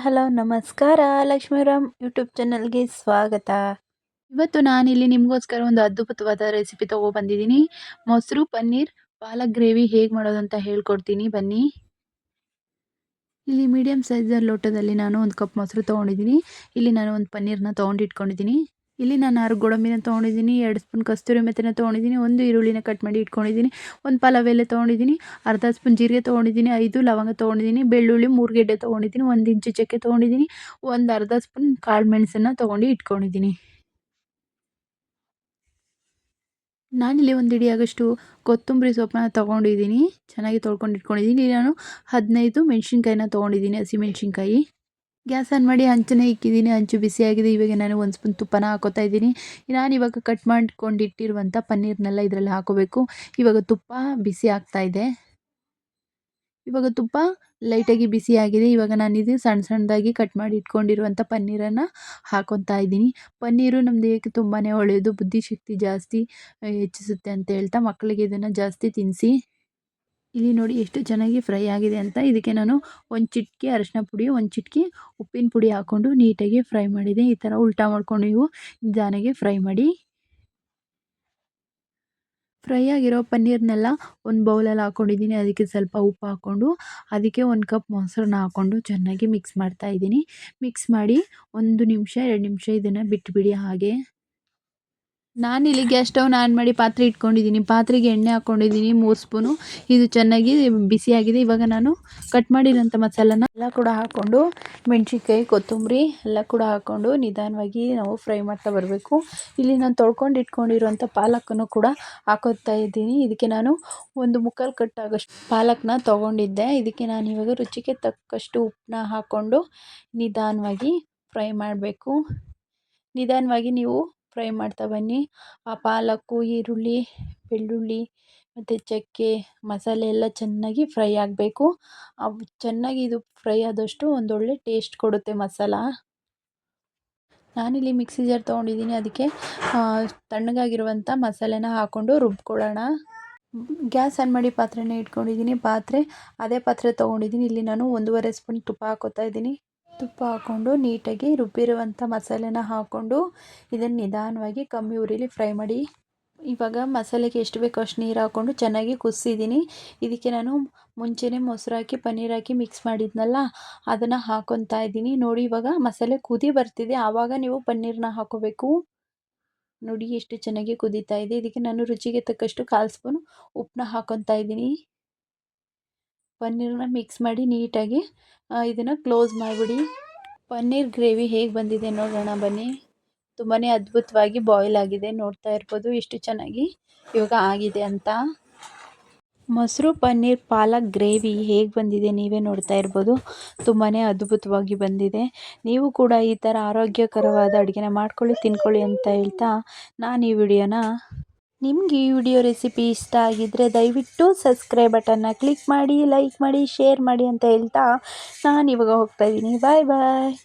Hello ನಮಸ್ಕಾರ. Lakshmiram YouTube ಚಾನಲ್‌ಗೆ ಸ್ವಾಗತ. ಇವತ್ತು ನಾನಿಲ್ಲಿ ನಿಮಗೋಸ್ಕರ ಒಂದು ಅದ್ಭುತವಾದ ರೆಸಿಪಿ ಬಂದಿದ್ದೀನಿ. ಮೊಸರು ಪನ್ನೀರ್ ಪಾಲಕ್ ಗ್ರೇವಿ ಹೇಗೆ ಮಾಡೋದಂತ ಹೇಳ್ಕೊಡ್ತೀನಿ ಬನ್ನಿ. ಇಲ್ಲಿ ಮೀಡಿಯಂ ಸೈಜ್ ಲೋಟದಲ್ಲಿ ನಾನು ಒಂದು ಕಪ್ ಮೊಸರು ತೊಗೊಂಡಿದ್ದೀನಿ. ಇಲ್ಲಿ ನಾನು ಒಂದು ಪನ್ನೀರ್‌ನ ತೊಗೊಂಡಿಟ್ಕೊಂಡಿದ್ದೀನಿ. ಇಲ್ಲಿ ನಾನು 6 ಗೋಡಂಬಿನ ತೊಗೊಂಡಿದ್ದೀನಿ, 2 ಸ್ಪೂನ್ ಕಸ್ತೂರಿ ಮೆಥಿನ ತೊಗೊಂಡಿದ್ದೀನಿ, 1 ಈರುಳ್ಳಿನ ಕಟ್ ಮಾಡಿ ಇಟ್ಕೊಂಡಿದ್ದೀನಿ, 1 ಪಲಾವ್ ಎಲೆ ತೊಗೊಂಡಿದ್ದೀನಿ, ಅರ್ಧ ಸ್ಪೂನ್ ಜೀರಿಗೆ ತೊಗೊಂಡಿದ್ದೀನಿ, 5 ಲವಂಗ ತೊಗೊಂಡಿದ್ದೀನಿ, ಬೆಳ್ಳುಳ್ಳಿ 3 ಗೆಡ್ಡೆ ತೊಗೊಂಡಿದ್ದೀನಿ, 1 ಇಂಚು ಚಕ್ಕೆ ತೊಗೊಂಡಿದ್ದೀನಿ, ಒಂದು ಅರ್ಧ ಸ್ಪೂನ್ ಕಾಳು ಮೆಣಸನ್ನು ತೊಗೊಂಡು ಇಟ್ಕೊಂಡಿದ್ದೀನಿ. ನಾನಿಲ್ಲಿ ಒಂದು ಹಿಡಿಯಾಗಷ್ಟು ಕೊತ್ತಂಬರಿ ಸೊಪ್ಪನ್ನ ತೊಗೊಂಡಿದ್ದೀನಿ, ಚೆನ್ನಾಗಿ ತೊಳ್ಕೊಂಡು ಇಟ್ಕೊಂಡಿದ್ದೀನಿ. ಇಲ್ಲಿ ನಾನು 15 ಮೆಣಸಿನ್ಕಾಯಿನ ತೊಗೊಂಡಿದ್ದೀನಿ, ಹಸಿಮೆಣಸಿನ್ಕಾಯಿ. ಗ್ಯಾಸ್ ಆನ್ ಮಾಡಿ ಹಂಚನ್ನ ಇಕ್ಕಿದ್ದೀನಿ. ಹಂಚು ಬಿಸಿಯಾಗಿದೆ. ಇವಾಗ ನಾನು 1 ಸ್ಪೂನ್ ತುಪ್ಪನ ಹಾಕೋತಾ ಇದ್ದೀನಿ. ನಾನಿವಾಗ ಕಟ್ ಮಾಡ್ಕೊಂಡಿಟ್ಟಿರುವಂಥ ಪನ್ನೀರ್ನೆಲ್ಲ ಇದರಲ್ಲಿ ಹಾಕೋಬೇಕು. ಇವಾಗ ತುಪ್ಪ ಬಿಸಿ ಆಗ್ತಾ ಇದೆ. ಇವಾಗ ತುಪ್ಪ ಲೈಟಾಗಿ ಬಿಸಿಯಾಗಿದೆ. ಇವಾಗ ನಾನಿದು ಸಣ್ಣ ಸಣ್ಣದಾಗಿ ಕಟ್ ಮಾಡಿ ಇಟ್ಕೊಂಡಿರುವಂಥ ಪನ್ನೀರನ್ನು ಹಾಕೊತಾ ಇದ್ದೀನಿ. ಪನ್ನೀರು ನಮ್ಮ ದೇಹಕ್ಕೆ ತುಂಬಾ ಒಳ್ಳೆಯದು, ಬುದ್ಧಿಶಕ್ತಿ ಜಾಸ್ತಿ ಹೆಚ್ಚಿಸುತ್ತೆ ಅಂತ ಹೇಳ್ತಾ ಮಕ್ಕಳಿಗೆ ಇದನ್ನು ಜಾಸ್ತಿ ತಿನ್ನಿಸಿ. ಇಲ್ಲಿ ನೋಡಿ ಎಷ್ಟು ಚೆನ್ನಾಗಿ ಫ್ರೈ ಆಗಿದೆ ಅಂತ. ಇದಕ್ಕೆ ನಾನು ಒಂದು ಚಿಟಿಕೆ ಅರಿಶಿನ ಪುಡಿ, ಒಂದು ಚಿಟಿಕೆ ಉಪ್ಪಿನ ಪುಡಿ ಹಾಕ್ಕೊಂಡು ನೀಟಾಗಿ ಫ್ರೈ ಮಾಡಿದೆ. ಈ ಥರ ಉಲ್ಟಾ ಮಾಡ್ಕೊಂಡು ನೀವು ನಿಧಾನಾಗಿ ಫ್ರೈ ಮಾಡಿ. ಫ್ರೈ ಆಗಿರೋ ಪನ್ನೀರ್ನೆಲ್ಲ ಒಂದು ಬೌಲಲ್ಲಿ ಹಾಕ್ಕೊಂಡಿದ್ದೀನಿ. ಅದಕ್ಕೆ ಸ್ವಲ್ಪ ಉಪ್ಪು ಹಾಕ್ಕೊಂಡು ಅದಕ್ಕೆ 1 ಕಪ್ ಮೊಸರನ್ನ ಹಾಕ್ಕೊಂಡು ಚೆನ್ನಾಗಿ ಮಿಕ್ಸ್ ಮಾಡ್ತಾ ಇದ್ದೀನಿ. ಮಿಕ್ಸ್ ಮಾಡಿ 1 ನಿಮಿಷ 2 ನಿಮಿಷ ಇದನ್ನು ಬಿಟ್ಟುಬಿಡಿ ಹಾಗೆ. ನಾನಿಲ್ಲಿ ಗ್ಯಾಸ್ ಸ್ಟವ್ನ ಆನ್ ಮಾಡಿ ಪಾತ್ರೆ ಇಟ್ಕೊಂಡಿದ್ದೀನಿ. ಪಾತ್ರೆಗೆ ಎಣ್ಣೆ ಹಾಕ್ಕೊಂಡಿದ್ದೀನಿ 3 ಸ್ಪೂನು. ಇದು ಚೆನ್ನಾಗಿ ಬಿಸಿಯಾಗಿದೆ. ಇವಾಗ ನಾನು ಕಟ್ ಮಾಡಿರೋಂಥ ಮಸಾಲನ ಎಲ್ಲ ಕೂಡ ಹಾಕ್ಕೊಂಡು ಮೆಣಸಿನ್ಕಾಯಿ, ಕೊತ್ತಂಬರಿ ಎಲ್ಲ ಕೂಡ ಹಾಕ್ಕೊಂಡು ನಿಧಾನವಾಗಿ ನಾವು ಫ್ರೈ ಮಾಡ್ತಾ ಬರಬೇಕು. ಇಲ್ಲಿ ನಾನು ತೊಳ್ಕೊಂಡು ಇಟ್ಕೊಂಡಿರುವಂಥ ಪಾಲಕನ್ನು ಕೂಡ ಹಾಕೋತಾ ಇದ್ದೀನಿ. ಇದಕ್ಕೆ ನಾನು 1 ಮುಕ್ಕಾಲು ಕಟ್ಟಾಗಷ್ಟು ಪಾಲಕ್ನ ತೊಗೊಂಡಿದ್ದೆ. ಇದಕ್ಕೆ ನಾನು ಇವಾಗ ರುಚಿಗೆ ತಕ್ಕಷ್ಟು ಉಪ್ಪನ್ನ ಹಾಕ್ಕೊಂಡು ನಿಧಾನವಾಗಿ ಫ್ರೈ ಮಾಡಬೇಕು. ನಿಧಾನವಾಗಿ ನೀವು ಫ್ರೈ ಮಾಡ್ತಾ ಬನ್ನಿ. ಆ ಪಾಲಕ್ಕು, ಈರುಳ್ಳಿ, ಬೆಳ್ಳುಳ್ಳಿ ಮತ್ತು ಚಕ್ಕೆ, ಮಸಾಲೆ ಎಲ್ಲ ಚೆನ್ನಾಗಿ ಫ್ರೈ ಆಗಬೇಕು. ಚೆನ್ನಾಗಿ ಇದು ಫ್ರೈ ಆದಷ್ಟು ಒಂದೊಳ್ಳೆ ಟೇಸ್ಟ್ ಕೊಡುತ್ತೆ ಮಸಾಲ. ನಾನಿಲ್ಲಿ ಮಿಕ್ಸಿ ಜಾರ್ ತೊಗೊಂಡಿದ್ದೀನಿ. ಅದಕ್ಕೆ ತಣ್ಣಗಾಗಿರುವಂಥ ಮಸಾಲೆನ ಹಾಕ್ಕೊಂಡು ರುಬ್ಕೊಳ್ಳೋಣ. ಗ್ಯಾಸ್ ಆನ್ ಮಾಡಿ ಪಾತ್ರೆನ ಇಟ್ಕೊಂಡಿದ್ದೀನಿ. ಅದೇ ಪಾತ್ರೆ ತೊಗೊಂಡಿದ್ದೀನಿ. ಇಲ್ಲಿ ನಾನು 1.5 ಸ್ಪೂನ್ ತುಪ್ಪ ಹಾಕೋತಾ ಇದ್ದೀನಿ. ತುಪ್ಪ ಹಾಕ್ಕೊಂಡು ನೀಟಾಗಿ ರುಬ್ಬಿರುವಂಥ ಮಸಾಲೆನ ಹಾಕ್ಕೊಂಡು ಇದನ್ನು ನಿಧಾನವಾಗಿ ಕಮ್ಮಿ ಉರಿಲಿ ಫ್ರೈ ಮಾಡಿ. ಇವಾಗ ಮಸಾಲೆಗೆ ಎಷ್ಟು ಬೇಕೋ ಅಷ್ಟು ನೀರು ಹಾಕ್ಕೊಂಡು ಚೆನ್ನಾಗಿ ಕುದಿಸಿದ್ದೀನಿ. ಇದಕ್ಕೆ ನಾನು ಮುಂಚೆನೇ ಮೊಸರು ಹಾಕಿ ಪನ್ನೀರ್ ಹಾಕಿ ಮಿಕ್ಸ್ ಮಾಡಿದ್ನಲ್ಲ ಅದನ್ನು ಹಾಕ್ಕೊತಾ ಇದ್ದೀನಿ. ನೋಡಿ ಇವಾಗ ಮಸಾಲೆ ಕುದಿ ಬರ್ತಿದೆ, ಆವಾಗ ನೀವು ಪನ್ನೀರನ್ನ ಹಾಕೋಬೇಕು. ನೋಡಿ ಎಷ್ಟು ಚೆನ್ನಾಗಿ ಕುದೀತಾ ಇದೆ. ಇದಕ್ಕೆ ನಾನು ರುಚಿಗೆ ತಕ್ಕಷ್ಟು 1/4 ಸ್ಪೂನು ಉಪ್ಪನ್ನ ಹಾಕ್ಕೊತಾ ಇದ್ದೀನಿ. ಪನ್ನೀರನ್ನ ಮಿಕ್ಸ್ ಮಾಡಿ ನೀಟಾಗಿ ಇದನ್ನು ಕ್ಲೋಸ್ ಮಾಡಿಬಿಡಿ. ಪನ್ನೀರ್ ಗ್ರೇವಿ ಹೇಗೆ ಬಂದಿದೆ ನೋಡೋಣ ಬನ್ನಿ. ತುಂಬಾ ಅದ್ಭುತವಾಗಿ ಬಾಯ್ಲ್ ಆಗಿದೆ. ನೋಡ್ತಾ ಇರ್ಬೋದು ಎಷ್ಟು ಚೆನ್ನಾಗಿ ಇವಾಗ ಆಗಿದೆ ಅಂತ. ಮೊಸರು ಪನ್ನೀರ್ ಪಾಲಕ್ ಗ್ರೇವಿ ಹೇಗೆ ಬಂದಿದೆ ನೀವೇ ನೋಡ್ತಾ ಇರ್ಬೋದು. ತುಂಬಾ ಅದ್ಭುತವಾಗಿ ಬಂದಿದೆ. ನೀವು ಕೂಡ ಈ ಥರ ಆರೋಗ್ಯಕರವಾದ ಅಡುಗೆನ ಮಾಡ್ಕೊಳ್ಳಿ, ತಿನ್ಕೊಳ್ಳಿ ಅಂತ ಹೇಳ್ತಾ ನಾನು ಈ ವಿಡಿಯೋನ ನಿಮಗೆ ಈ ವಿಡಿಯೋ ರೆಸಿಪಿ ಇಷ್ಟ ಆಗಿದ್ದರೆ ದಯವಿಟ್ಟು ಸಬ್ಸ್ಕ್ರೈಬ್ ಬಟನ್ನ ಕ್ಲಿಕ್ ಮಾಡಿ, ಲೈಕ್ ಮಾಡಿ, ಶೇರ್ ಮಾಡಿ ಅಂತ ಹೇಳ್ತಾ ನಾನು ಇವಾಗ ಹೋಗ್ತಾ ಇದ್ದೀನಿ. ಬಾಯ್ ಬಾಯ್.